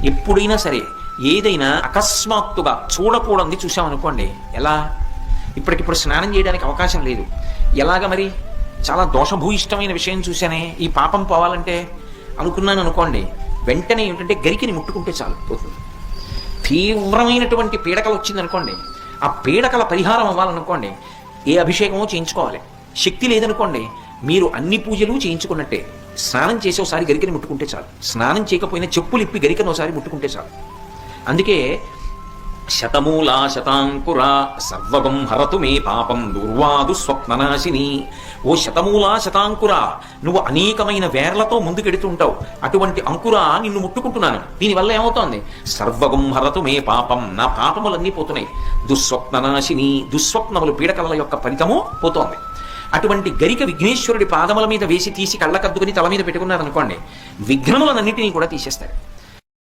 ఎప్పుడైనా సరే ఏదైనా అకస్మాత్తుగా చూడకూడదు చూసామనుకోండి, ఎలా ఇప్పటికిప్పుడు స్నానం చేయడానికి అవకాశం లేదు, ఎలాగ మరి చాలా దోషభూయిష్టమైన విషయం చూశానే, ఈ పాపం పోవాలంటే అనుకున్నాను అనుకోండి, వెంటనే ఏమిటంటే గరికిని ముట్టుకుంటే చాలు పోతుంది. తీవ్రమైనటువంటి పీడకలు వచ్చిందనుకోండి, ఆ పీడకల పరిహారం అవ్వాలనుకోండి, ఏ అభిషేకమో చేయించుకోవాలి. శక్తి లేదనుకోండి, మీరు అన్ని పూజలు చేయించుకున్నట్టే. స్నానం చేసి ఒకసారి గరికని ముట్టుకుంటే చాలు, స్నానం చేయకపోయినా చెప్పులు ఇప్పి గరికను ఒకసారి ముట్టుకుంటే చాలు. అందుకే శతమూలా శతాంకుర సర్వగం హరతు మే పాపం దుర్వాదు స్వప్ననాశిని. ఓ శతమూలా శతాంకుర, నువ్వు అనేకమైన వేర్లతో ముందుకెడుతుంటావు, అటువంటి అంకుర నిన్ను ముట్టుకుంటున్నాను. దీనివల్ల ఏమవుతోంది? సర్వగం హరతు మే పాపం, నా పాపములన్నీ పోతున్నాయి. దుస్వప్ననాశిని, దుస్వప్నములు పీడకల యొక్క ఫలితము పోతోంది. అటువంటి గరిక విఘ్నేశ్వరుడి పాదముల మీద వేసి తీసి కళ్ళకద్దుకుని తల మీద పెట్టుకున్నారనుకోండి, విఘ్నములన్నింటినీ కూడా తీసేస్తారు.